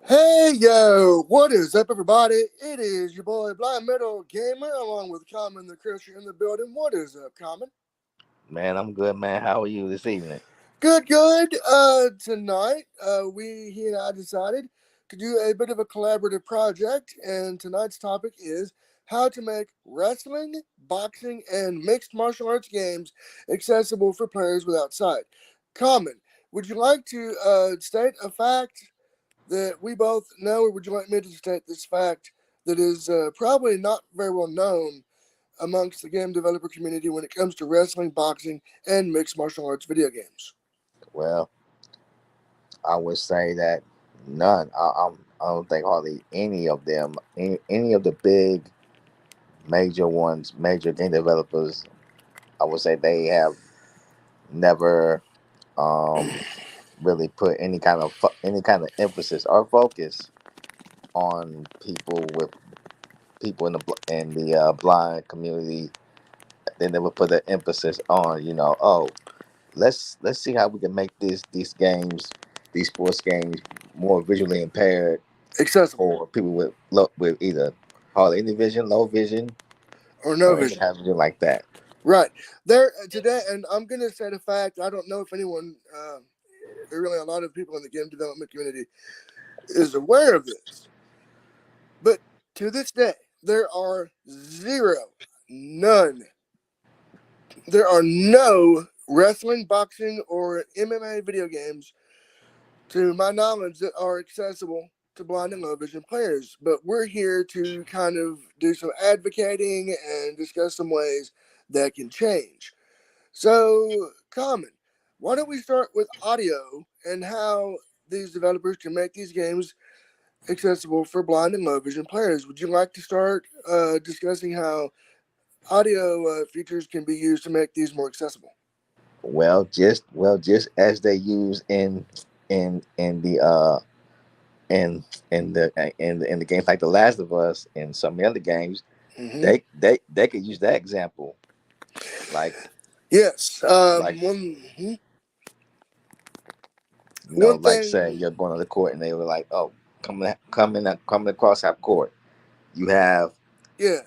Hey yo, what is up, everybody? It is your boy Blind Metal Gamer, along with Common the Christian in the building. What is up, Common? Man, I'm good, man. How are you this evening? Good, good. Tonight, he and I decided to do a bit of a collaborative project, and tonight's topic is how to make wrestling, boxing, and mixed martial arts games accessible for players without sight. Common, would you like to state a fact that we both know, or would you like me to state this fact that is probably not very well known amongst the game developer community when it comes to wrestling, boxing, and mixed martial arts video games? Well, I would say that none. I don't think hardly any of them, any of the big major ones, major game developers, I would say they have never um, really put any kind of emphasis or focus on people in the blind community. They never put the emphasis on, oh, let's see how we can make these games, these sports games, more visually impaired Accessible for people with either hardly any vision, low vision, or no or any vision. kind of vision like that. Right. There today, and I'm going to say the fact, I don't know if anyone, really a lot of people in the game development community is aware of this, but to this day, there are zero, none, there are no wrestling, boxing, or MMA video games, to my knowledge, that are accessible to blind and low vision players. But we're here to kind of do some advocating and discuss some ways that can change. So, Common, why don't we start with audio and how these developers can make these games accessible for blind and low vision players? Would you like to start discussing how audio features can be used to make these more accessible? Just as they use in the in the games like The Last of Us and some of the other games, Mm-hmm. they could use that example, like Yes. like One like say thing. you're going on the court and they were like, oh, coming across half court, you have Yeah.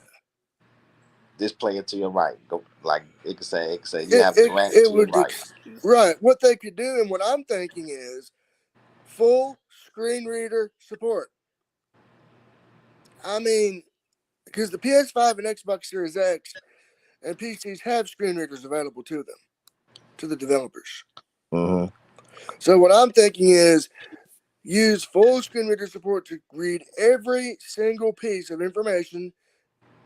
this player to your right. Go like it could say you It, have it, Durant it to your would right. right. What they could do, and what I'm thinking is full screen reader support. I mean, because the PS5 and Xbox Series X and PCs have screen readers available to them, to the developers. Hmm. So what I'm thinking is use full screen reader support to read every single piece of information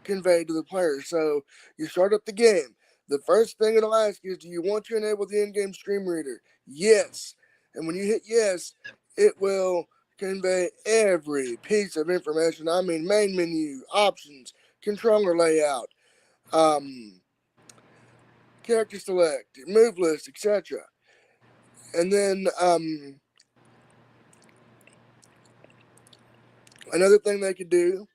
conveyed to the player. So you start up the game. The first thing it'll ask is, do you want to enable the in-game screen reader? Yes. And when you hit yes, it will convey every piece of information. I mean, main menu, options, controller layout, um, character select, move list, etc. And then another thing they could do,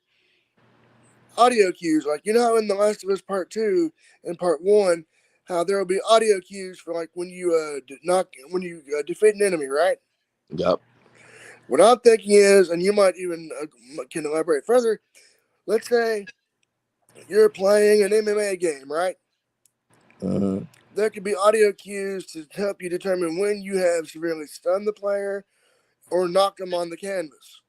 audio cues. Like, you know how in The Last of Us Part 2 and Part 1, how there will be audio cues for, like, when you when you defeat an enemy, right? Yep. What I'm thinking is, and you might even can elaborate further. Let's say you're playing an MMA game, right? Hmm. There could be audio cues to help you determine when you have severely stunned the player or knocked them on the canvas.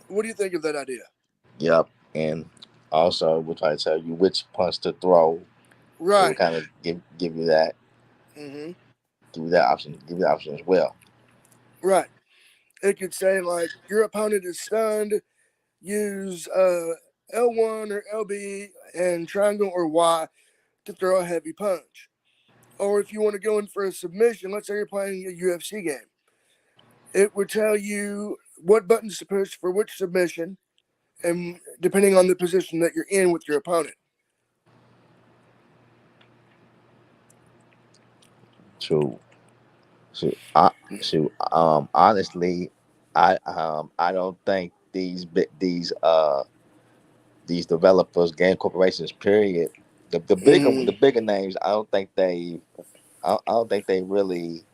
What do you think of that idea? Yep. And also, we'll try to tell you which punch to throw. It will Right. kind of give you that Mm-hmm. give you that option as well. Right. It could say, like, your opponent is stunned. Use L1 or LB and triangle or Y to throw a heavy punch. Or if you want to go in for a submission, let's say you're playing a UFC game, it would tell you what buttons to push for which submission, and depending on the position that you're in with your opponent. True. Shoot. Honestly, I don't think these developers, game corporations, period, the Mm-hmm. bigger names, I I don't think they really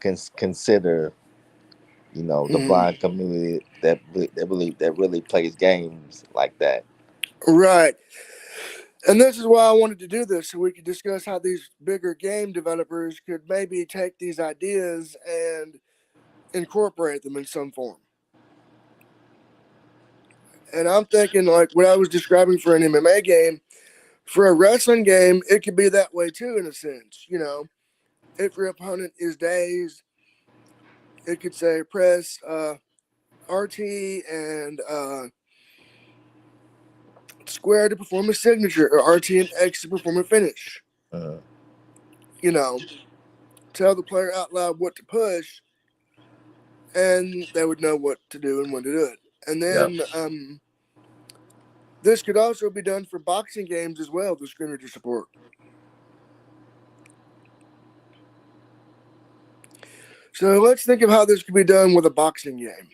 consider, the Mhm. blind community that really plays games like that. Right. And this is why I wanted to do this, so we could discuss how these bigger game developers could maybe take these ideas and incorporate them in some form. And I'm thinking, like what I was describing for an MMA game, for a wrestling game, it could be that way too, in a sense. If your opponent is dazed, it could say press RT and square to perform a signature, or RT and X to perform a finish. Uh, You know, tell the player out loud what to push, and they would know what to do and when to do it. And yep. then this could also be done for boxing games as well, the screen reader support. So let's think of how this could be done with a boxing game.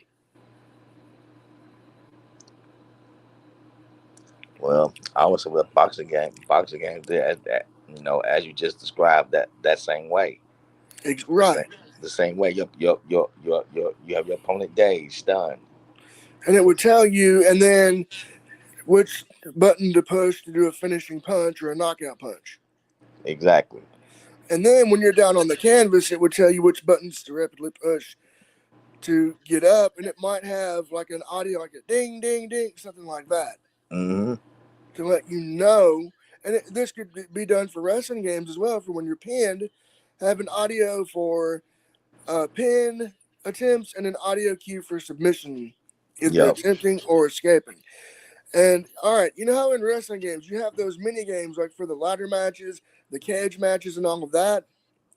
Well, I would say with boxing game, that as you just described, that same way, the Right. same the same way. You have your opponent dazed, stunned. And it would tell you, and then which button to push to do a finishing punch or a knockout punch. Exactly. And then when you're down on the canvas, it would tell you which buttons to rapidly push to get up. And it might have like an audio, like a ding, ding, ding, something like that Mm-hmm. to let you know. And this could be done for wrestling games as well. For when you're pinned, have an audio for pin attempts and an audio cue for submission, either Yep. attempting or escaping. And all right, you know how in wrestling games you have those mini games like for the ladder matches, the cage matches, and all of that.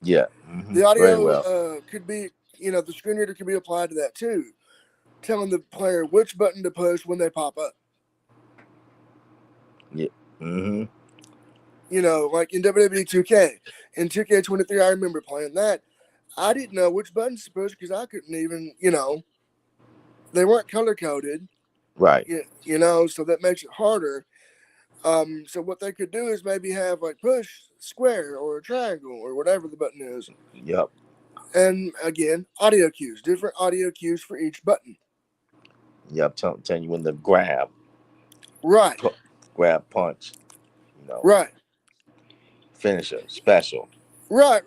Yeah. Mm-hmm. The Very audio well. could be, the screen reader could be applied to that too, telling the player which button to push when they pop up. Yeah. Mm-hmm. Like in WWE 2K, in 2K23, I remember playing that. I didn't know which buttons to push because I couldn't even, they weren't color coded, Right. so that makes it harder. So what they could do is maybe have like push square or a triangle or whatever the button is. Yep. And again, audio cues, different audio cues for each button. Yep. Tell you when to grab, Right, grab, punch. You know, right, finisher, special. right.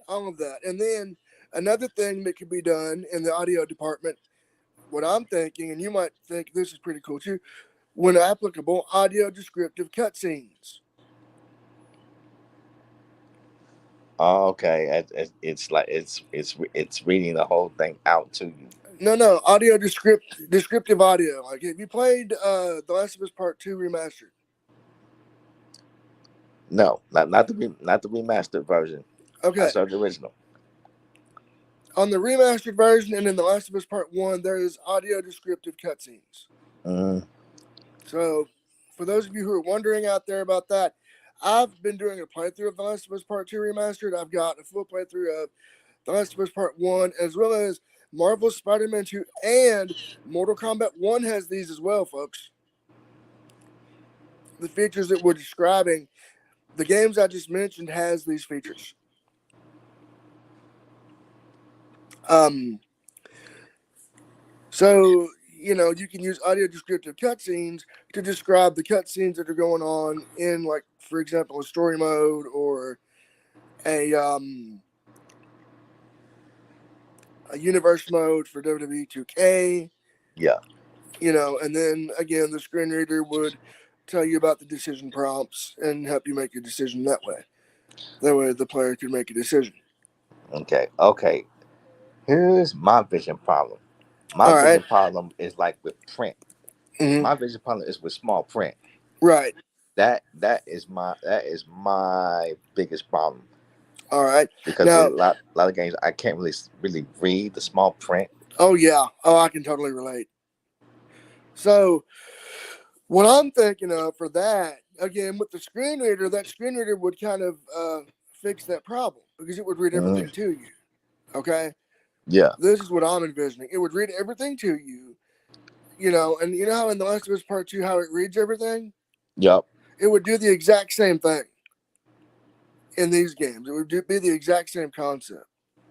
All of that. And then another thing that could be done in the audio department, what I'm thinking, and you might think this is pretty cool too, when applicable, audio descriptive cutscenes. Oh, okay. It's like it's reading the whole thing out to you. No, audio descriptive audio. Like, have you played The Last of Us Part 2 Remastered? No, not the remastered version. I Okay. saw the original. On the remastered version and in The Last of Us Part 1, there is audio descriptive cutscenes. Mm-hmm. So, for those of you who are wondering out there about that, I've been doing a playthrough of The Last of Us Part 2 Remastered. I've got a full playthrough of The Last of Us Part 1, as well as Marvel Spider-Man 2, and Mortal Kombat 1 has these as well, folks. The features that we're describing, the games I just mentioned has these features. So, you can use audio descriptive cutscenes to describe the cutscenes that are going on in, like, for example, a story mode or a universe mode for WWE 2K. Yeah. And then again, the screen reader would tell you about the decision prompts and help you make your decision that way. That way, the player can make a decision. Okay. Okay. Here's my vision problem. My All right. vision problem is like with print. Mm-hmm. My vision problem is with small print. Right. That is my biggest problem All right. because a Now, lot of games I can't really read the small print. oh yeah. Oh, I can totally relate. So, what I'm thinking of for that, again, with the screen reader, that screen reader would kind of fix that problem because it would read everything to you. Okay. Yeah. This is what I'm envisioning. It would read everything to you, and you know how in The Last of Us Part 2, how it reads everything? Yup. It would do the exact same thing. in these games. It would be the exact same concept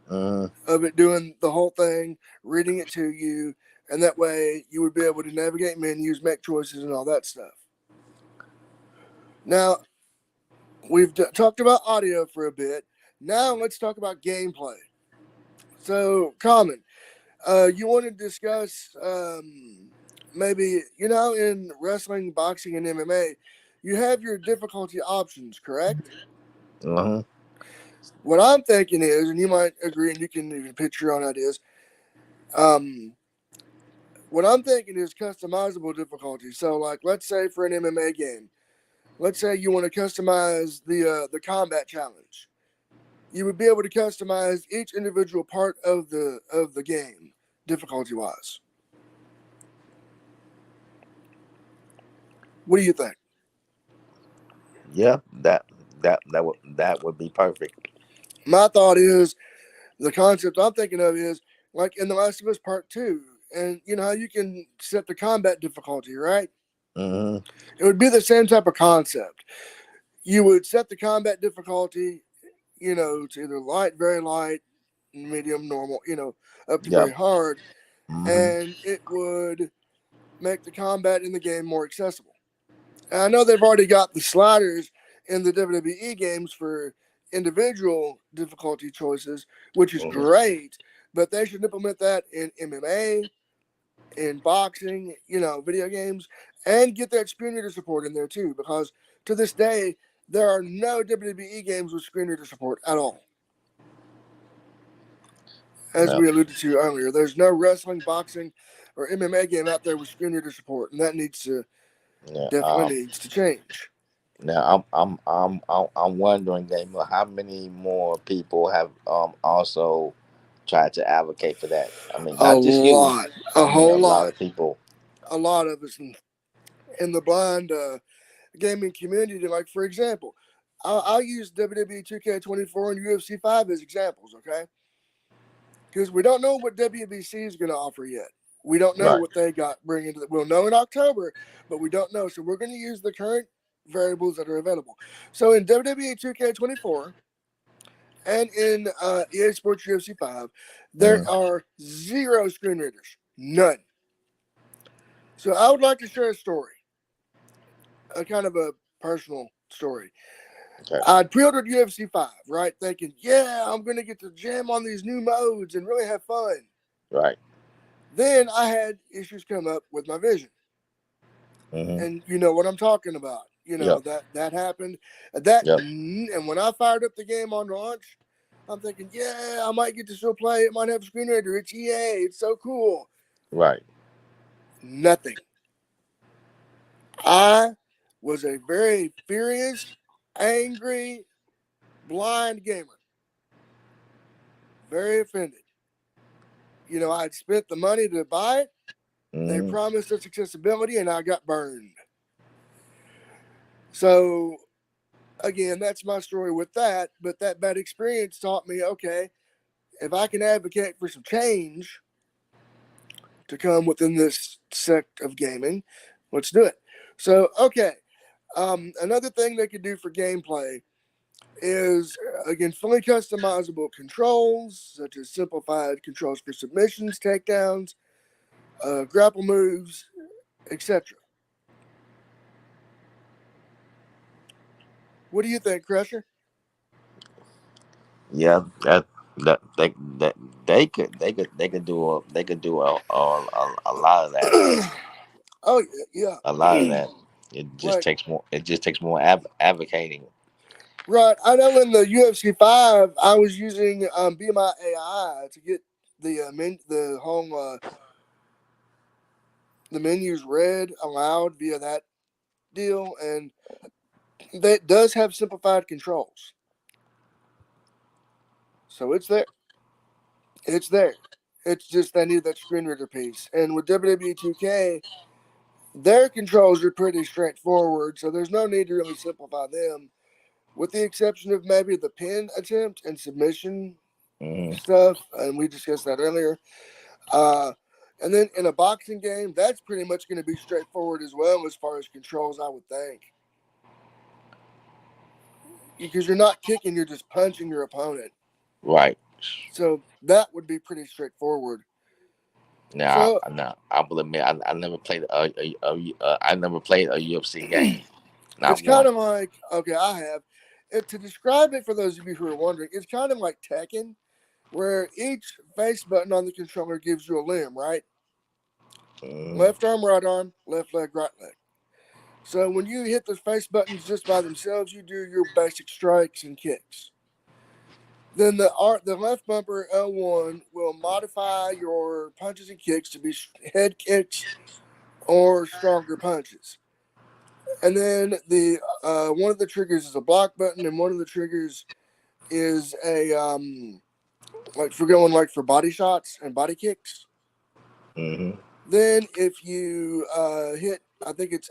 Mm-hmm. of it doing the whole thing, reading it to you, and that way you would be able to navigate menus, make choices, and all that stuff. Now, we've talked about audio for a bit. Now let's talk about gameplay. So, Common, you want to discuss maybe, in wrestling, boxing, and MMA, you have your difficulty options, correct? Uh-huh. What I'm thinking is, and you might agree, and you can even pitch your own ideas. What I'm thinking is customizable difficulty. So, like, let's say for an MMA game, let's say you want to customize the combat challenge. You would be able to customize each individual part of the game, difficulty wise. What do you think? Yeah, that would be perfect. My thought is the concept I'm thinking of is like in The Last of Us Part Two, and you know how you can set the combat difficulty, right? Mm-hmm. It would be the same type of concept. You would set the combat difficulty, to either light, very light, medium, normal, up to Yep. very hard, Mm-hmm. and it would make the combat in the game more accessible. And I know they've already got the sliders in the WWE games for individual difficulty choices, which is Mm-hmm. great, but they should implement that in MMA, in boxing, video games, and get that screen reader support in there too, because to this day, there are no WWE games with screen reader support at all. As Yep. we alluded to earlier, there's no wrestling, boxing, or MMA game out there with screen reader support, and that Yeah. definitely needs to change. Now I'm wondering, Gamer, how many more people have also tried to advocate for that? I mean, A not just you. lot, a I mean, a whole lot lot, of people. a lot of us in the blind gaming community. Like, for example, I'll use WWE 2K24 and UFC 5 as examples, okay? Because we don't know what WBC is going to offer yet. We don't know Right. what they got bringing to we'll know in October, but we don't know. So we're going to use the current variables that are available. So in WWE 2K24 and in EA Sports UFC 5, there Mm. are zero screen readers. None. So I would like to share a story, a kind of a personal story. Okay. I'd pre-ordered UFC 5, right? Thinking, yeah, I'm going to get to jam on these new modes and really have fun. Right. Then I had issues come up with my vision. Mm-hmm. And you know what I'm talking about. Yep. That happened. Yep. And when I fired up the game on launch, I'm thinking, yeah, I might get to still play. It might have a screen reader. It's EA. It's so cool. Right. Nothing. I was a very furious, angry, blind gamer. Very offended. I'd spent the money to buy it. They Mm-hmm. promised us accessibility, and I got burned. So, again, that's my story with that. But that bad experience taught me, okay, if I can advocate for some change to come within this sect of gaming, let's do it. So, okay, another thing they could do for gameplay is, again, fully customizable controls, such as simplified controls for submissions, takedowns, grapple moves, etc. What do you think, Crusher? Yeah. That they could do a lot of that. Oh, yeah. A lot of that. It just Like, takes more. It just takes more advocating. right. I know in the UFC 5, I was using Be My AI to get the home the menus read aloud via that deal, and that does have simplified controls. So it's there. It's there. It's just they need that screen reader piece. And with WWE 2K, their controls are pretty straightforward, so there's no need to really simplify them, with the exception of maybe the pin attempt and submission Mm-hmm. stuff, and we discussed that earlier. Uh, and then in a boxing game, that's pretty much going to be straightforward as well as far as controls, I would think. because you're not kicking, you're just punching your opponent. Right. So that would be pretty straightforward. Now, So I will admit, I never played I never played a UFC game. it's Not kind one. of like, okay, I have. To describe it for those of you who are wondering, it's kind of like Tekken, where each face button on the controller gives you a limb, right? Mm, Left arm, right arm, left leg, right leg. So when you hit the face buttons just by themselves, you do your basic strikes and kicks. Then the left bumper L1 will modify your punches and kicks to be head kicks or stronger punches. And then the one of the triggers is a block button, and one of the triggers is a like for going like for body shots and body kicks. hmm Then if you hit, I think it's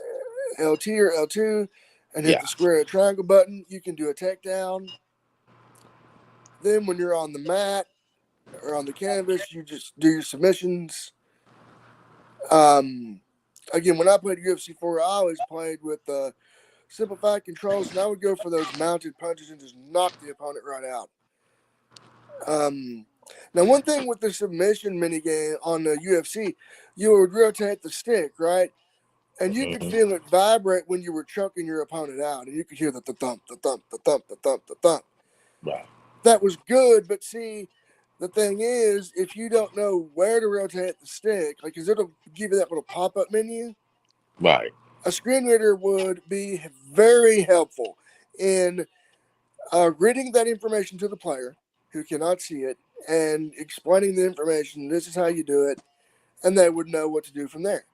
LT or L2, and hit Yeah. the square or triangle button, you can do a takedown. Then when you're on the mat or on the canvas, you just do your submissions. Um, Again, when I played UFC 4, I always played with simplified controls, and I would go for those mounted punches and just knock the opponent right out. Um, Now, one thing with the submission minigame on the UFC, you would rotate the stick, right? And you could hmm feel it vibrate when you were choking your opponent out, and you could hear the thump, the thump, the thump, the thump, the thump. Right. That was good, but see, the thing is, if you don't know where to rotate the stick, like, because it'll give you that little pop up menu, Right. a screen reader would be very helpful in reading that information to the player who cannot see it and explaining the information. This is how you do it, and they would know what to do from there.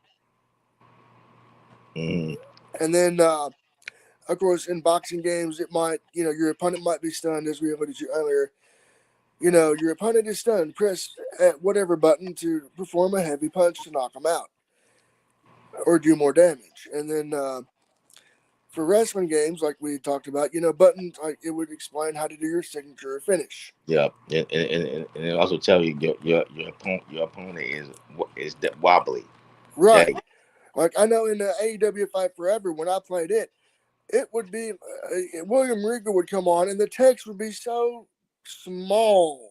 hmm And then, of course, in boxing games, it might, your opponent might be stunned, as we alluded to earlier. Your opponent is stunned. Press at whatever button to perform a heavy punch to knock them out or do more damage. And then for wrestling games, like we talked about, buttons, like it would explain how to do your signature or finish. Yeah. And it also tell you your opponent is wobbly. Yeah. Right. Like I know in the AEW Fight Forever, when I played it, it would be William Regal would come on, and the text would be so small.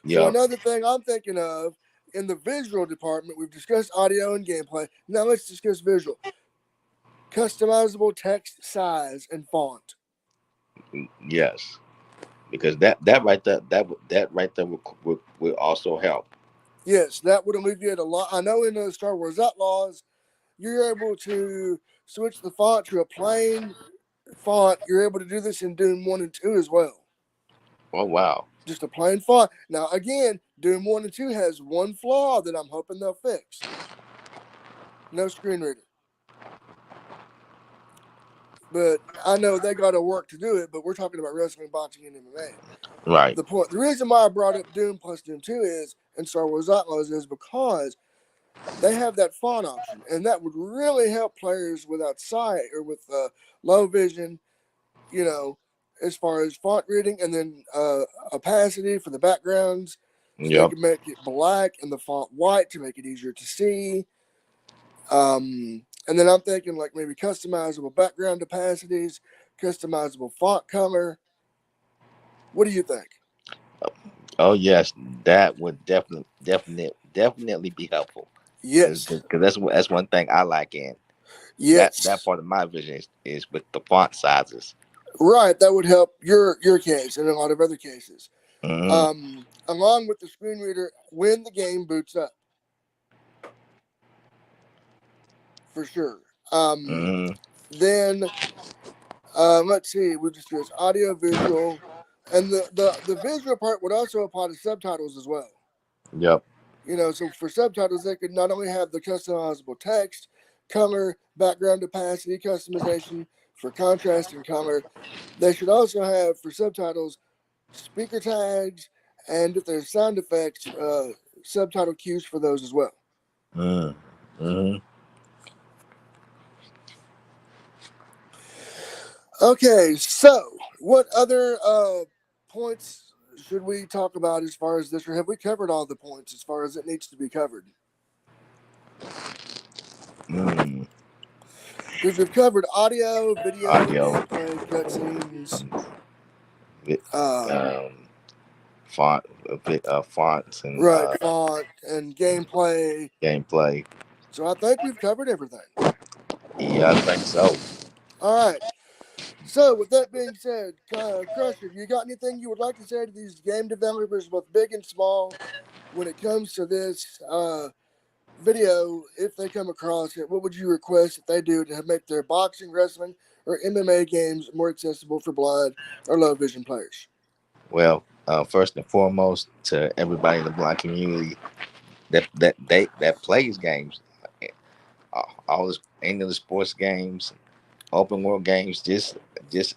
So Yeah. another thing I'm thinking of in the visual department, we've discussed audio and gameplay. Now let's discuss visual. Customizable text size and font. Yes. Because that right there that right there will also help. Yes, that would alleviate a lot. I know in the Star Wars Outlaws, you're able to switch the font to a plain font. You're able to do this in Doom 1 and 2 as well. Oh wow. Just a plain font. Now, again, Doom 1 and 2 has one flaw that I'm hoping they'll fix. No screen reader. But I know they got to work to do it, but we're talking about wrestling, boxing, and MMA. Right. The reason why I brought up Doom plus Doom 2 is, and Star Wars Outlaws is because they have that font option, and that would really help players without sight or with low vision, as far as font reading, and then opacity for the backgrounds, so they Yep. can make it black and the font white to make it easier to see. And then I'm thinking like maybe customizable background opacities, customizable font color. What do you think? Oh yes, that would definitely be helpful. Because Yes, that's one thing I like in that yes, part of my vision is with the font sizes. right. That would help your case and a lot of other cases. hmm Along with the screen reader when the game boots up, for sure. hmm Then let's see, we just do audio, visual, and the visual part would also apply to subtitles as well. Yep. So for subtitles, they could not only have the customizable text, color, background opacity, customization for contrast and color, they should also have for subtitles speaker tags, and if there's sound effects, subtitle cues for those as well. Mm-hmm. Okay, so what other points should we talk about as far as this, or have we covered all the points as far as it needs to be covered? Mm. Because we've covered audio, video, Audio. gameplay, cutscenes. um, font, fonts, and right, font and gameplay. gameplay. So I think we've covered everything. Yeah, I think so. All right. So with that being said, Crusher, you got anything you would like to say to these game developers, both big and small, when it comes to this video? If they come across it, what would you request that they do to make their boxing, wrestling, or MMA games more accessible for blind or low vision players? Well, first and foremost, to everybody in the blind community that plays games, all this any of the sports games, open world games, just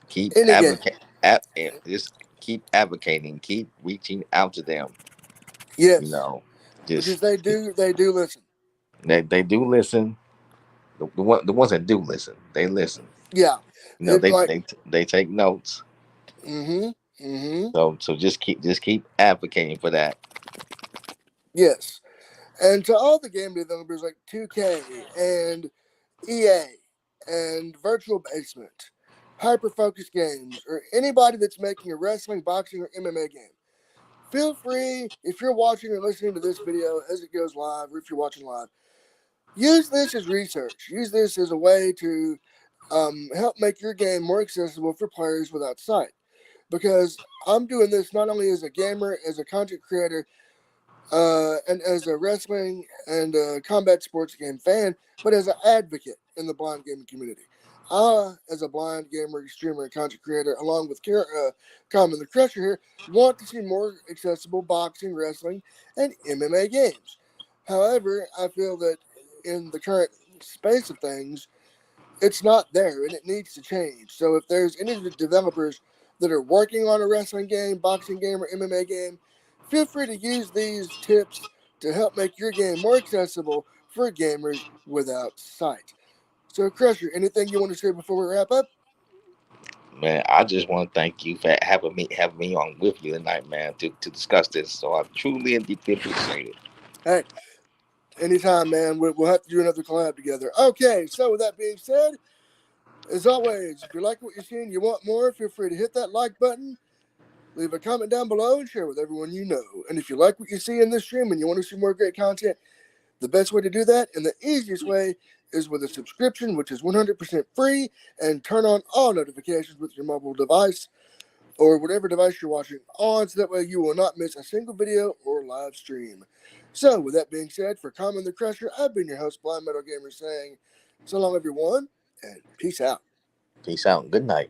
keep Any game. just keep advocating, keep reaching out to them. You Yes, know, because just they do listen. they do listen. The ones that do listen, they listen. Yeah, You know, it like they take notes. mm-hmm, mm-hmm. So just keep advocating for that. Yes, and to all the game developers like 2K and EA and Virtual Basement, Hyper Focus Games, or anybody that's making a wrestling, boxing, or MMA game, feel free, if you're watching or listening to this video as it goes live, or if you're watching live, use this as research. Use this as a way to help make your game more accessible for players without sight. Because I'm doing this not only as a gamer, as a content creator, and as a wrestling and combat sports game fan, but as an advocate in the blind gaming community. I, as a blind gamer, streamer, and content creator, along with Common the Crusher here, want to see more accessible boxing, wrestling, and MMA games. However, I feel that in the current space of things, it's not there and it needs to change. So if there's any developers that are working on a wrestling game, boxing game, or MMA game, feel free to use these tips to help make your game more accessible for gamers without sight. So, Crusher, anything you want to say before we wrap up? Man, I just want to thank you for having me on with you tonight, man, to discuss this. So I truly and deeply appreciate it. Hey, anytime, man. We'll have to do another collab together. Okay, so with that being said, as always, if you like what you're seeing, you want more, feel free to hit that like button. Leave a comment down below and share with everyone you know. And if you like what you see in this stream and you want to see more great content, the best way to do that and the easiest way is with a subscription, which is 100% free, and turn on all notifications with your mobile device or whatever device you're watching on, so that way you will not miss a single video or live stream. So, with that being said, for Common the Crusher, I've been your host, Blind Metal Gamer, saying so long, everyone, and peace out. Peace out. Good night.